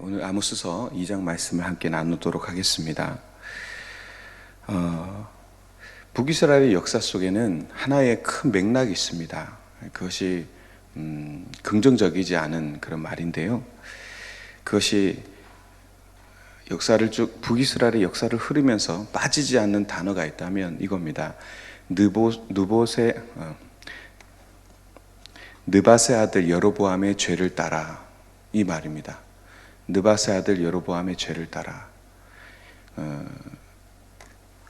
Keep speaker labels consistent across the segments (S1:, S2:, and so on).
S1: 오늘 아모스서 2장 말씀을 함께 나누도록 하겠습니다. 북이스라엘의 역사 속에는 하나의 큰 맥락이 있습니다. 그것이 긍정적이지 않은 그런 말인데요. 그것이 북이스라엘의 역사를 흐르면서 빠지지 않는 단어가 있다면 이겁니다. 느밧의 아들 여로보암의 죄를 따라, 이 말입니다. 느밧의 아들 여로보암의 죄를 따라.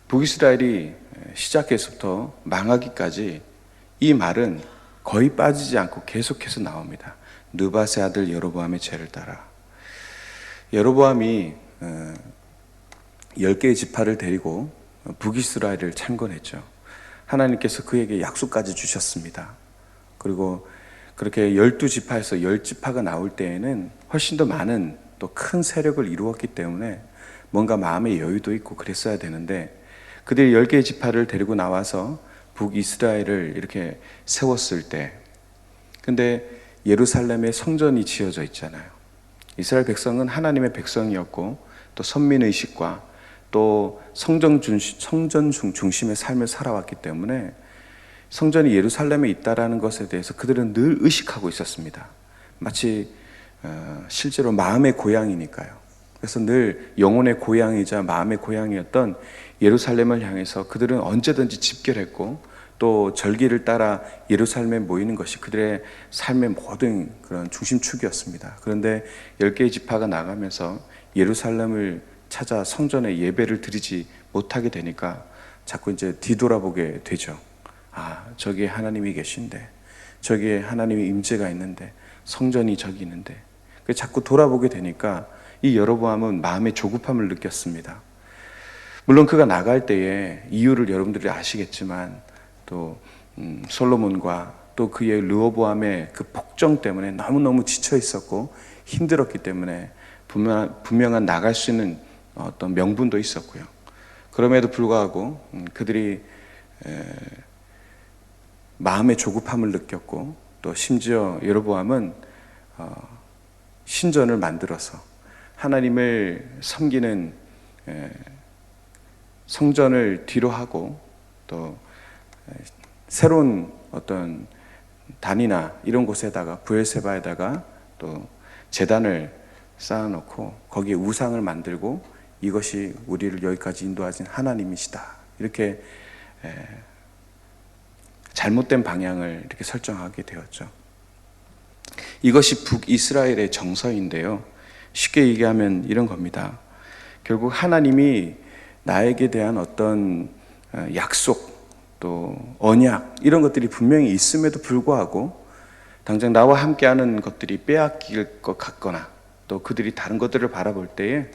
S1: 북이스라엘이 시작해서부터 망하기까지 이 말은 거의 빠지지 않고 계속해서 나옵니다. 느밧의 아들 여로보암의 죄를 따라. 여로보암이 10개의 지파를 데리고 북이스라엘을 창건했죠. 하나님께서 그에게 약속까지 주셨습니다. 그리고 그렇게 12지파에서 10지파가 나올 때에는 훨씬 더 많은 또 큰 세력을 이루었기 때문에 뭔가 마음의 여유도 있고 그랬어야 되는데, 그들이 10개의 지파를 데리고 나와서 북이스라엘을 이렇게 세웠을 때, 근데 예루살렘에 성전이 지어져 있잖아요. 이스라엘 백성은 하나님의 백성이었고 또 선민의식과 또 성전 중심의 삶을 살아왔기 때문에 성전이 예루살렘에 있다라는 것에 대해서 그들은 늘 의식하고 있었습니다. 마치 실제로 마음의 고향이니까요. 그래서 늘 영혼의 고향이자 마음의 고향이었던 예루살렘을 향해서 그들은 언제든지 집결했고, 또 절기를 따라 예루살렘에 모이는 것이 그들의 삶의 모든 그런 중심축이었습니다. 그런데 10개의 지파가 나가면서 예루살렘을 찾아 성전에 예배를 드리지 못하게 되니까 자꾸 이제 뒤돌아보게 되죠. 저기에 하나님이 계신데, 저기에 하나님의 임재가 있는데, 성전이 저기 있는데, 자꾸 돌아보게 되니까 이 여로보암은 마음의 조급함을 느꼈습니다. 물론 그가 나갈 때에 이유를 여러분들이 아시겠지만, 또 솔로몬과 또 그의 르호보암의 그 폭정 때문에 너무너무 지쳐 있었고 힘들었기 때문에 분명한 나갈 수 있는 어떤 명분도 있었고요. 그럼에도 불구하고 그들이 마음의 조급함을 느꼈고, 또 심지어 여로보암은 신전을 만들어서 하나님을 섬기는 성전을 뒤로 하고, 또 새로운 어떤 단이나 이런 곳에다가 브엘세바에다가 또 제단을 쌓아놓고 거기에 우상을 만들고, 이것이 우리를 여기까지 인도하신 하나님이시다, 이렇게 잘못된 방향을 이렇게 설정하게 되었죠. 이것이 북이스라엘의 정서인데요. 쉽게 얘기하면 이런 겁니다. 결국 하나님이 나에게 대한 어떤 약속, 또 언약, 이런 것들이 분명히 있음에도 불구하고 당장 나와 함께하는 것들이 빼앗길 것 같거나, 또 그들이 다른 것들을 바라볼 때에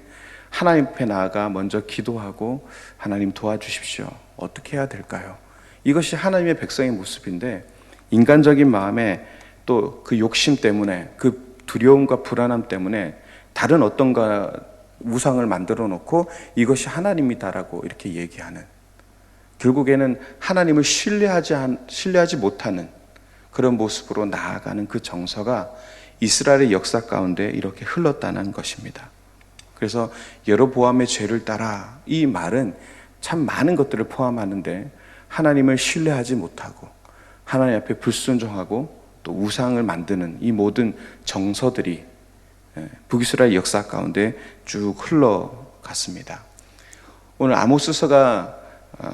S1: 하나님 앞에 나아가 먼저 기도하고, 하나님 도와주십시오, 어떻게 해야 될까요? 이것이 하나님의 백성의 모습인데, 인간적인 마음에 또 그 욕심 때문에, 그 두려움과 불안함 때문에 다른 어떤가 우상을 만들어 놓고 이것이 하나님이다라고 이렇게 얘기하는, 결국에는 하나님을 신뢰하지 못하는 그런 모습으로 나아가는 그 정서가 이스라엘의 역사 가운데 이렇게 흘렀다는 것입니다. 그래서 여로보암의 죄를 따라, 이 말은 참 많은 것들을 포함하는데, 하나님을 신뢰하지 못하고 하나님 앞에 불순종하고 또 우상을 만드는 이 모든 정서들이 북이스라엘 역사 가운데 쭉 흘러갔습니다. 오늘 아모스서가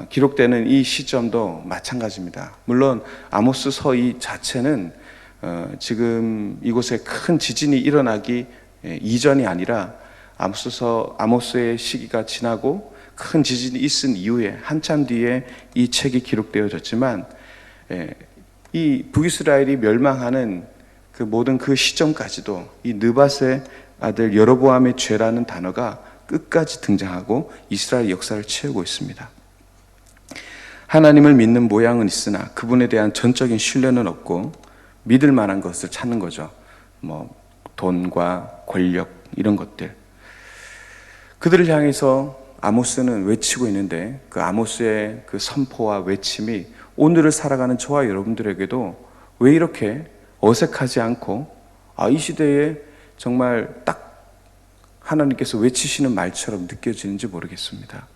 S1: 기록되는 이 시점도 마찬가지입니다. 물론 아모스서 이 자체는 지금 이곳에 큰 지진이 일어나기 이전이 아니라 아모스의 시기가 지나고 큰 지진이 있은 이후에 한참 뒤에 이 책이 기록되어졌지만, 이 북이스라엘이 멸망하는 그 모든 그 시점까지도 이 느밧의 아들 여로보암의 죄라는 단어가 끝까지 등장하고 이스라엘 역사를 채우고 있습니다. 하나님을 믿는 모양은 있으나 그분에 대한 전적인 신뢰는 없고, 믿을 만한 것을 찾는 거죠. 돈과 권력, 이런 것들. 그들을 향해서 아모스는 외치고 있는데, 그 아모스의 그 선포와 외침이 오늘을 살아가는 저와 여러분들에게도 왜 이렇게 어색하지 않고, 이 시대에 정말 딱 하나님께서 외치시는 말처럼 느껴지는지 모르겠습니다.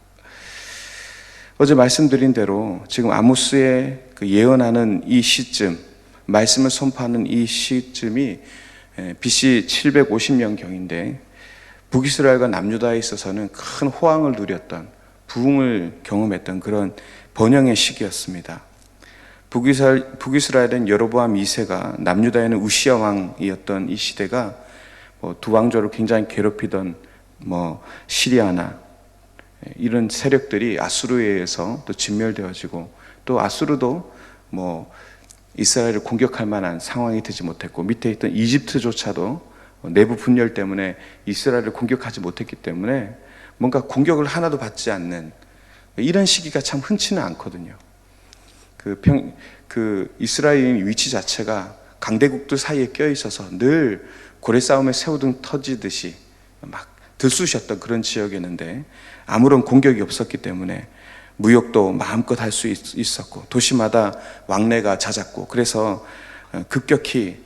S1: 어제 말씀드린 대로 지금 아모스의 그 예언하는 이 시점, 말씀을 선포하는 이 시점이 BC 750년경인데 북이스라엘과 남유다에 있어서는 큰 호황을 누렸던, 부흥을 경험했던 그런 번영의 시기였습니다. 북이스라엘은 여로보암 2세가, 남유다에는 우시야 왕이었던 이 시대가 두 왕조를 굉장히 괴롭히던 시리아나 이런 세력들이 아수르에 의해서 또 진멸되어지고, 또 아수르도 이스라엘을 공격할 만한 상황이 되지 못했고, 밑에 있던 이집트조차도 내부 분열 때문에 이스라엘을 공격하지 못했기 때문에 뭔가 공격을 하나도 받지 않는 이런 시기가 참 흔치는 않거든요. 이스라엘의 위치 자체가 강대국들 사이에 껴 있어서 늘 고래싸움에 새우등 터지듯이 막 들쑤셨던 그런 지역이었는데, 아무런 공격이 없었기 때문에 무역도 마음껏 할 수 있었고, 도시마다 왕래가 잦았고, 그래서 급격히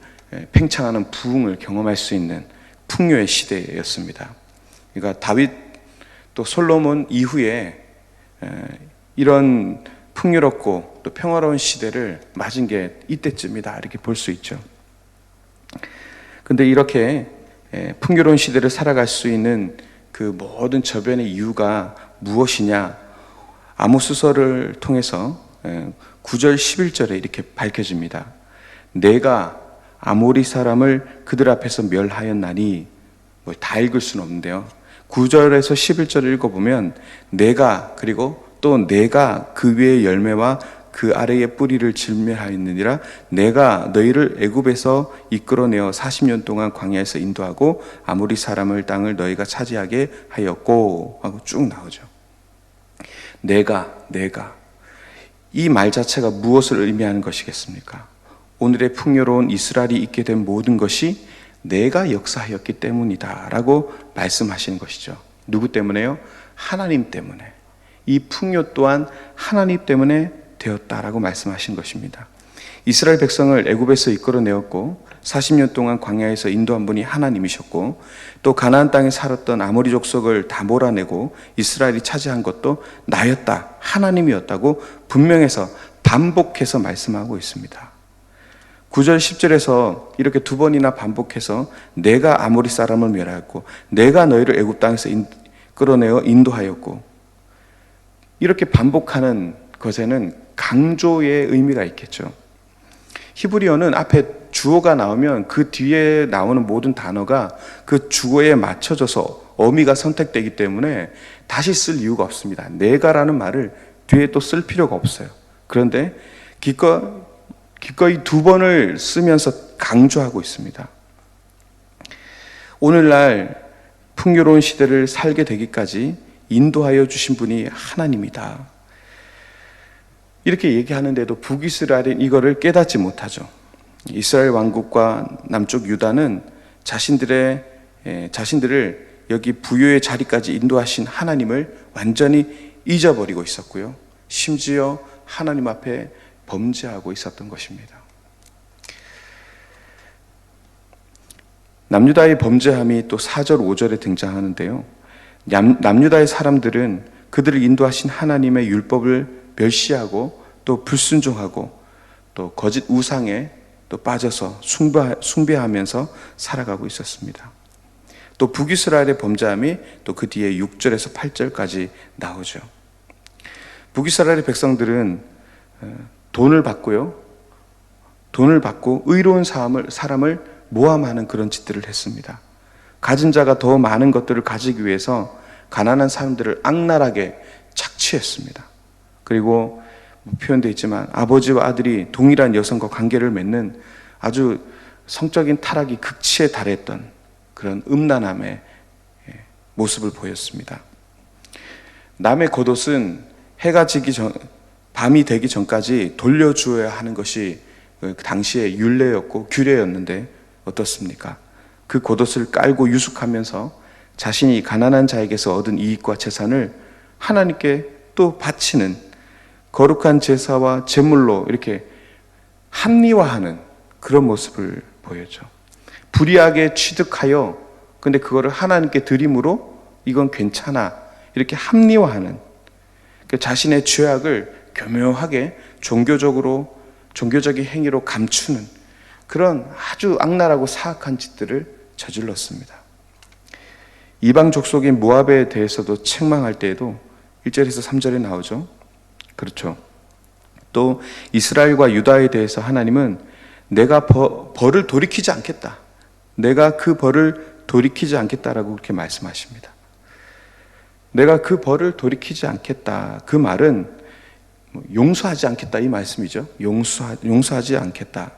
S1: 팽창하는 부흥을 경험할 수 있는 풍요의 시대였습니다. 그러니까 다윗 또 솔로몬 이후에 이런 풍요롭고 또 평화로운 시대를 맞은 게 이때쯤이다, 이렇게 볼 수 있죠. 근데 이렇게 풍요로운 시대를 살아갈 수 있는 그 모든 저변의 이유가 무엇이냐? 아모스서를 통해서 9절 11절에 이렇게 밝혀집니다. 내가 아모리 사람을 그들 앞에서 멸하였나니, 다 읽을 수는 없는데요, 9절에서 11절을 읽어보면 내가, 그리고 또 내가 그 위의 열매와 그 아래의 뿌리를 질멸하였느니라. 내가 너희를 애굽에서 이끌어내어 40년 동안 광야에서 인도하고 아모리 사람을 땅을 너희가 차지하게 하였고 하고 쭉 나오죠. 내가 이 말 자체가 무엇을 의미하는 것이겠습니까? 오늘의 풍요로운 이스라엘이 있게 된 모든 것이 내가 역사하였기 때문이다 라고 말씀하시는 것이죠. 누구 때문에요? 하나님 때문에. 이 풍요 또한 하나님 때문에 되었다라고 말씀하신 것입니다. 이스라엘 백성을 애굽에서 이끌어내었고 40년 동안 광야에서 인도한 분이 하나님이셨고, 또 가나안 땅에 살았던 아모리 족속을 다 몰아내고 이스라엘이 차지한 것도 나였다, 하나님이었다고 분명해서 반복해서 말씀하고 있습니다. 9절 10절에서 이렇게 두 번이나 반복해서 내가 아모리 사람을 멸하였고 내가 너희를 애굽 땅에서 끌어내어 인도하였고, 이렇게 반복하는 것에는 강조의 의미가 있겠죠. 히브리어는 앞에 주어가 나오면 그 뒤에 나오는 모든 단어가 그 주어에 맞춰져서 어미가 선택되기 때문에 다시 쓸 이유가 없습니다. 내가라는 말을 뒤에 또 쓸 필요가 없어요. 그런데 기꺼이 두 번을 쓰면서 강조하고 있습니다. 오늘날 풍요로운 시대를 살게 되기까지 인도하여 주신 분이 하나님이다, 이렇게 얘기하는데도 북이스라엘은 이거를 깨닫지 못하죠. 이스라엘 왕국과 남쪽 유다는 자신들을 여기 부요의 자리까지 인도하신 하나님을 완전히 잊어버리고 있었고요, 심지어 하나님 앞에 범죄하고 있었던 것입니다. 남유다의 범죄함이 또 4절 5절에 등장하는데요, 남유다의 사람들은 그들을 인도하신 하나님의 율법을 멸시하고 또 불순종하고 또 거짓 우상에 또 빠져서 숭배하면서 살아가고 있었습니다. 또 북이스라엘의 범죄함이 또 그 뒤에 6절에서 8절까지 나오죠. 북이스라엘의 백성들은 돈을 받고 의로운 사람을 모함하는 그런 짓들을 했습니다. 가진 자가 더 많은 것들을 가지기 위해서 가난한 사람들을 악랄하게 착취했습니다. 그리고 표현되어 있지만 아버지와 아들이 동일한 여성과 관계를 맺는 아주 성적인 타락이 극치에 달했던 그런 음란함의 모습을 보였습니다. 남의 겉옷은 밤이 되기 전까지 돌려주어야 하는 것이 그 당시의 율례였고 규례였는데 어떻습니까? 그 겉옷을 깔고 유숙하면서 자신이 가난한 자에게서 얻은 이익과 재산을 하나님께 또 바치는 거룩한 제사와 제물로 이렇게 합리화하는 그런 모습을 보였죠. 불의하게 취득하여 근데 그거를 하나님께 드림으로 이건 괜찮아 이렇게 합리화하는, 자신의 죄악을 교묘하게 종교적인 행위로 감추는 그런 아주 악랄하고 사악한 짓들을 저질렀습니다. 이방 족속인 모압에 대해서도 책망할 때에도 1절에서 3절에 나오죠. 그렇죠. 또 이스라엘과 유다에 대해서 하나님은 내가 벌을 돌이키지 않겠다. 내가 그 벌을 돌이키지 않겠다라고 그렇게 말씀하십니다. 내가 그 벌을 돌이키지 않겠다. 그 말은 용서하지 않겠다 이 말씀이죠. 용서하지 않겠다.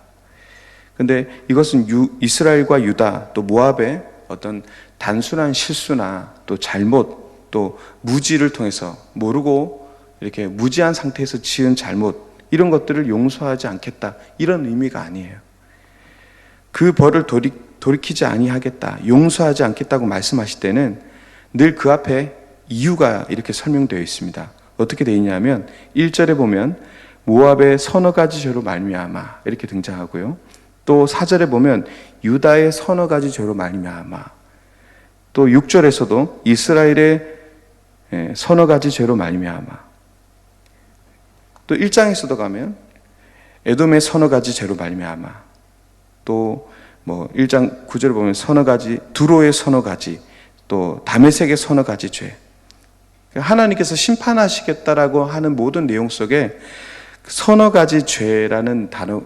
S1: 근데 이것은 이스라엘과 유다 또 모압의 어떤 단순한 실수나 또 잘못 또 무지를 통해서 모르고 이렇게 무지한 상태에서 지은 잘못 이런 것들을 용서하지 않겠다 이런 의미가 아니에요. 그 벌을 돌이키지 아니하겠다, 용서하지 않겠다고 말씀하실 때는 늘 그 앞에 이유가 이렇게 설명되어 있습니다. 어떻게 되어 있냐면 1절에 보면 모압의 서너 가지 죄로 말미암아 이렇게 등장하고요. 또 4절에 보면 유다의 서너 가지 죄로 말미암아, 또 6절에서도 이스라엘의 서너 가지 죄로 말미암아, 또 1장에서도 가면 에돔의 서너 가지 죄로 말미암아, 또 1장 9절에 보면 서너 가지, 두로의 서너 가지, 또 다메섹의 서너 가지 죄. 하나님께서 심판하시겠다라고 하는 모든 내용 속에 서너 가지 죄라는 단어,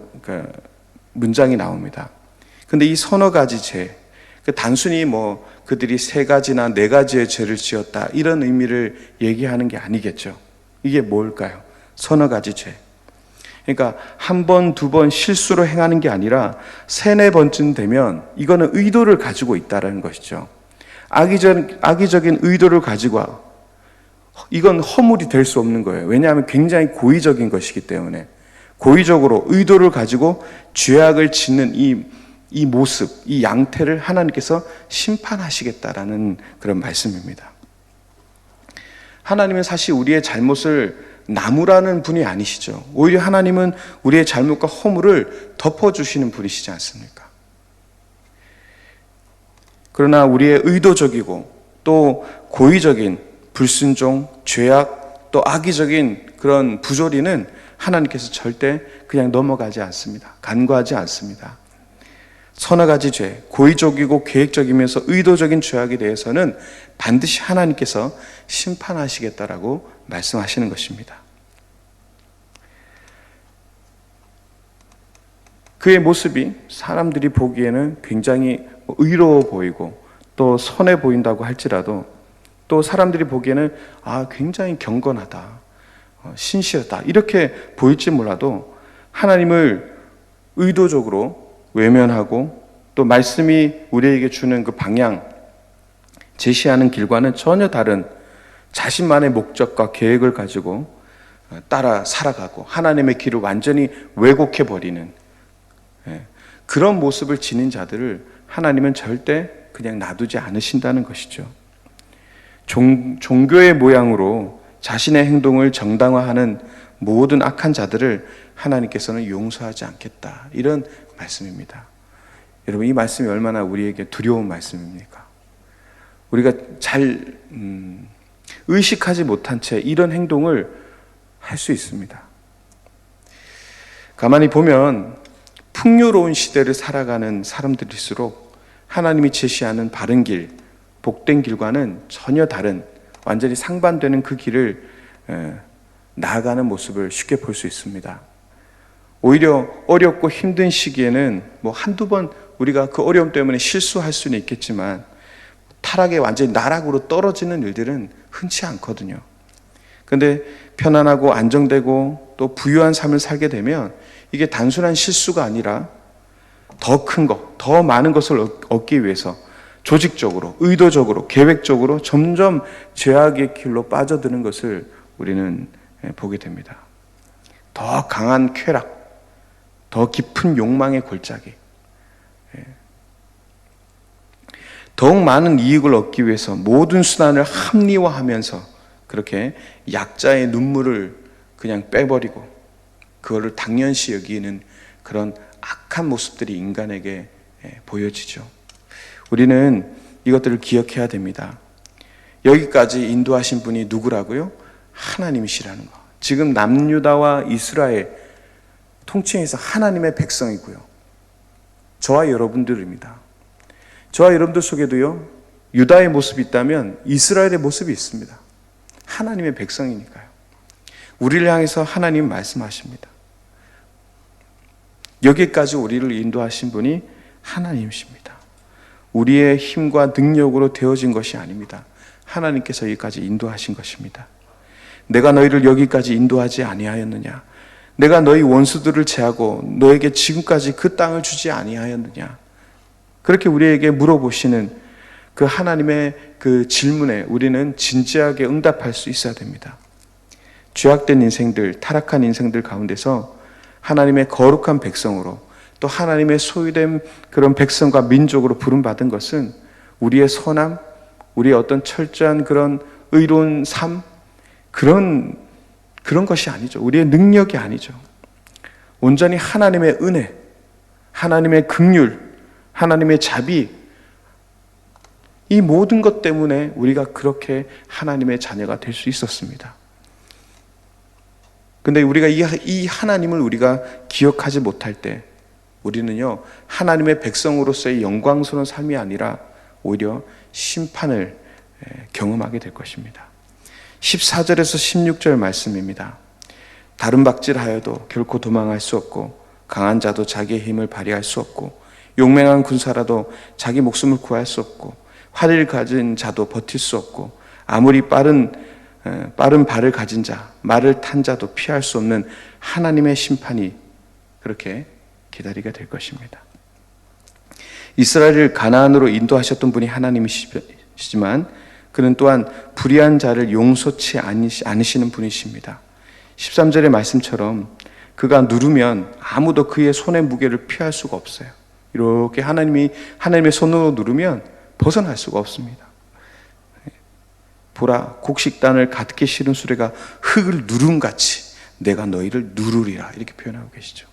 S1: 문장이 나옵니다. 근데 이 서너 가지 죄, 단순히 그들이 세 가지나 네 가지의 죄를 지었다 이런 의미를 얘기하는 게 아니겠죠. 이게 뭘까요? 서너 가지 죄. 그러니까 한 번, 두 번 실수로 행하는 게 아니라 세네 번쯤 되면 이거는 의도를 가지고 있다는 것이죠. 악의적인 의도를 가지고 이건 허물이 될 수 없는 거예요. 왜냐하면 굉장히 고의적인 것이기 때문에 고의적으로 의도를 가지고 죄악을 짓는 이 모습, 이 양태를 하나님께서 심판하시겠다라는 그런 말씀입니다. 하나님은 사실 우리의 잘못을 나무라는 분이 아니시죠. 오히려 하나님은 우리의 잘못과 허물을 덮어주시는 분이시지 않습니까? 그러나 우리의 의도적이고 또 고의적인 불순종, 죄악, 또 악의적인 그런 부조리는 하나님께서 절대 그냥 넘어가지 않습니다. 간과하지 않습니다. 서너 가지 죄, 고의적이고 계획적이면서 의도적인 죄악에 대해서는 반드시 하나님께서 심판하시겠다라고 말씀하시는 것입니다. 그의 모습이 사람들이 보기에는 굉장히 의로워 보이고 또 선해 보인다고 할지라도 또 사람들이 보기에는 굉장히 경건하다, 신실하다 이렇게 보일지 몰라도 하나님을 의도적으로 외면하고 또 말씀이 우리에게 주는 그 방향, 제시하는 길과는 전혀 다른 자신만의 목적과 계획을 가지고 따라 살아가고 하나님의 길을 완전히 왜곡해버리는 그런 모습을 지닌 자들을 하나님은 절대 그냥 놔두지 않으신다는 것이죠. 종교의 모양으로 자신의 행동을 정당화하는 모든 악한 자들을 하나님께서는 용서하지 않겠다 이런 말씀입니다. 여러분, 이 말씀이 얼마나 우리에게 두려운 말씀입니까? 우리가 잘 의식하지 못한 채 이런 행동을 할 수 있습니다. 가만히 보면 풍요로운 시대를 살아가는 사람들일수록 하나님이 제시하는 바른 길, 복된 길과는 전혀 다른 완전히 상반되는 그 길을 나아가는 모습을 쉽게 볼 수 있습니다. 오히려 어렵고 힘든 시기에는 한두 번 우리가 그 어려움 때문에 실수할 수는 있겠지만 타락에 완전히 나락으로 떨어지는 일들은 흔치 않거든요. 그런데 편안하고 안정되고 또 부유한 삶을 살게 되면 이게 단순한 실수가 아니라 더 큰 것, 더 많은 것을 얻기 위해서 조직적으로, 의도적으로, 계획적으로 점점 죄악의 길로 빠져드는 것을 우리는 보게 됩니다. 더 강한 쾌락, 더 깊은 욕망의 골짜기, 더욱 많은 이익을 얻기 위해서 모든 수단을 합리화하면서 그렇게 약자의 눈물을 그냥 빼버리고 그거를 당연시 여기는 그런 악한 모습들이 인간에게 보여지죠. 우리는 이것들을 기억해야 됩니다. 여기까지 인도하신 분이 누구라고요? 하나님이시라는 거. 지금 남유다와 이스라엘 통칭해서 하나님의 백성이고요. 저와 여러분들입니다. 저와 여러분들 속에도요, 유다의 모습이 있다면 이스라엘의 모습이 있습니다. 하나님의 백성이니까요. 우리를 향해서 하나님 말씀하십니다. 여기까지 우리를 인도하신 분이 하나님이십니다. 우리의 힘과 능력으로 되어진 것이 아닙니다. 하나님께서 여기까지 인도하신 것입니다. 내가 너희를 여기까지 인도하지 아니하였느냐? 내가 너희 원수들을 제하고 너에게 지금까지 그 땅을 주지 아니하였느냐? 그렇게 우리에게 물어보시는 그 하나님의 그 질문에 우리는 진지하게 응답할 수 있어야 됩니다. 죄악된 인생들, 타락한 인생들 가운데서 하나님의 거룩한 백성으로 또 하나님의 소유된 그런 백성과 민족으로 부름받은 것은 우리의 선함, 우리의 어떤 철저한 그런 의로운 삶, 그런 것이 아니죠. 우리의 능력이 아니죠. 온전히 하나님의 은혜, 하나님의 긍휼, 하나님의 자비, 이 모든 것 때문에 우리가 그렇게 하나님의 자녀가 될 수 있었습니다. 근데 우리가 이 하나님을 우리가 기억하지 못할 때 우리는요, 하나님의 백성으로서의 영광스러운 삶이 아니라 오히려 심판을 경험하게 될 것입니다. 14절에서 16절 말씀입니다. 다른 박질하여도 결코 도망할 수 없고 강한 자도 자기의 힘을 발휘할 수 없고 용맹한 군사라도 자기 목숨을 구할 수 없고 활을 가진 자도 버틸 수 없고 아무리 빠른 발을 가진 자, 말을 탄 자도 피할 수 없는 하나님의 심판이 그렇게 기다리게 될 것입니다. 이스라엘을 가나안으로 인도하셨던 분이 하나님이시지만 그는 또한 불의한 자를 용서치 않으시는 분이십니다. 13절의 말씀처럼 그가 누르면 아무도 그의 손의 무게를 피할 수가 없어요. 이렇게 하나님의 손으로 누르면 벗어날 수가 없습니다. 보라, 곡식단을 가득히 실은 수레가 흙을 누름같이 내가 너희를 누르리라, 이렇게 표현하고 계시죠.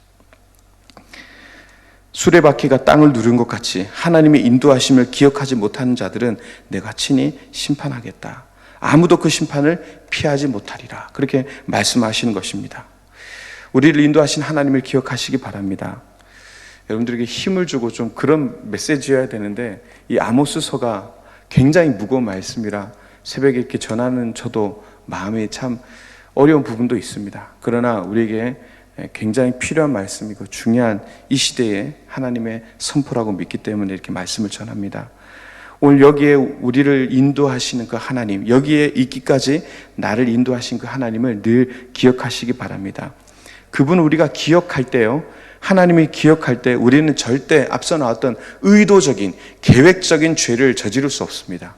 S1: 수레바퀴가 땅을 누른 것 같이 하나님의 인도하심을 기억하지 못하는 자들은 내가 친히 심판하겠다. 아무도 그 심판을 피하지 못하리라. 그렇게 말씀하시는 것입니다. 우리를 인도하신 하나님을 기억하시기 바랍니다. 여러분들에게 힘을 주고 좀 그런 메시지여야 되는데 이 아모스서가 굉장히 무거운 말씀이라 새벽에 이렇게 전하는 저도 마음이 참 어려운 부분도 있습니다. 그러나 우리에게 굉장히 필요한 말씀이고 중요한 이 시대에 하나님의 선포라고 믿기 때문에 이렇게 말씀을 전합니다. 오늘 여기에 우리를 인도하시는 그 하나님, 여기에 있기까지 나를 인도하신 그 하나님을 늘 기억하시기 바랍니다. 그분을 우리가 기억할 때요, 하나님이 기억할 때 우리는 절대 앞서 나왔던 의도적인 계획적인 죄를 저지를 수 없습니다.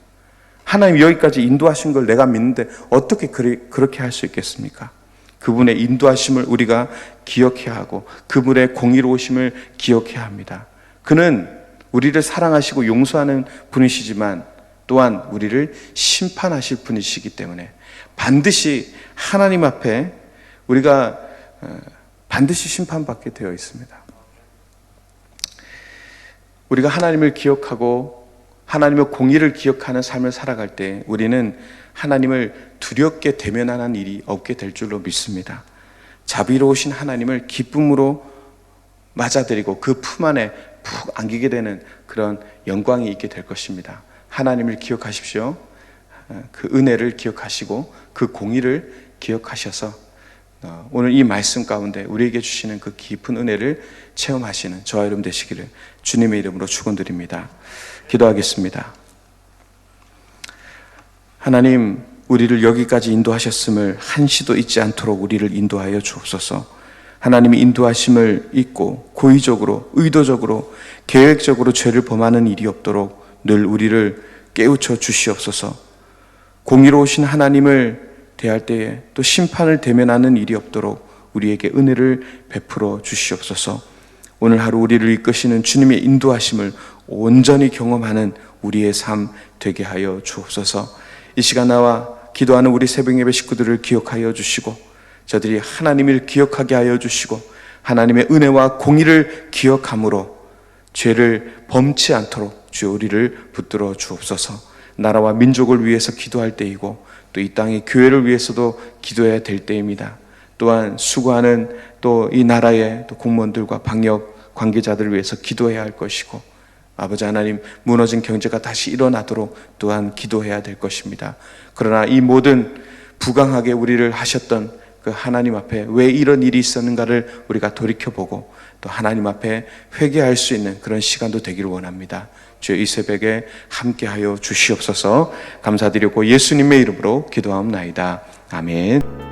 S1: 하나님 여기까지 인도하신 걸 내가 믿는데 어떻게 그렇게 할 수 있겠습니까? 그분의 인도하심을 우리가 기억해야 하고 그분의 공의로우심을 기억해야 합니다. 그는 우리를 사랑하시고 용서하는 분이시지만 또한 우리를 심판하실 분이시기 때문에 반드시 하나님 앞에 우리가 반드시 심판받게 되어 있습니다. 우리가 하나님을 기억하고 하나님의 공의를 기억하는 삶을 살아갈 때 우리는 하나님을 두렵게 대면하는 일이 없게 될 줄로 믿습니다. 자비로우신 하나님을 기쁨으로 맞아들이고 그 품 안에 푹 안기게 되는 그런 영광이 있게 될 것입니다. 하나님을 기억하십시오. 그 은혜를 기억하시고 그 공의를 기억하셔서 오늘 이 말씀 가운데 우리에게 주시는 그 깊은 은혜를 체험하시는 저와 여러분 되시기를 주님의 이름으로 축원드립니다. 기도하겠습니다. 하나님, 우리를 여기까지 인도하셨음을 한시도 잊지 않도록 우리를 인도하여 주옵소서. 하나님의 인도하심을 잊고 고의적으로, 의도적으로, 계획적으로 죄를 범하는 일이 없도록 늘 우리를 깨우쳐 주시옵소서. 공의로우신 하나님을 대할 때에 또 심판을 대면하는 일이 없도록 우리에게 은혜를 베풀어 주시옵소서. 오늘 하루 우리를 이끄시는 주님의 인도하심을 온전히 경험하는 우리의 삶 되게 하여 주옵소서. 이 시간 나와 기도하는 우리 새벽 예배 식구들을 기억하여 주시고 저들이 하나님을 기억하게 하여 주시고 하나님의 은혜와 공의를 기억함으로 죄를 범치 않도록 주여 우리를 붙들어 주옵소서. 나라와 민족을 위해서 기도할 때이고 또 이 땅의 교회를 위해서도 기도해야 될 때입니다. 또한 수고하는 또 이 나라의 또 공무원들과 방역 관계자들을 위해서 기도해야 할 것이고, 아버지 하나님, 무너진 경제가 다시 일어나도록 또한 기도해야 될 것입니다. 그러나 이 모든 부강하게 우리를 하셨던 그 하나님 앞에 왜 이런 일이 있었는가를 우리가 돌이켜보고 또 하나님 앞에 회개할 수 있는 그런 시간도 되기를 원합니다. 주여, 이 새벽에 함께하여 주시옵소서. 감사드리고 예수님의 이름으로 기도하옵나이다. 아멘.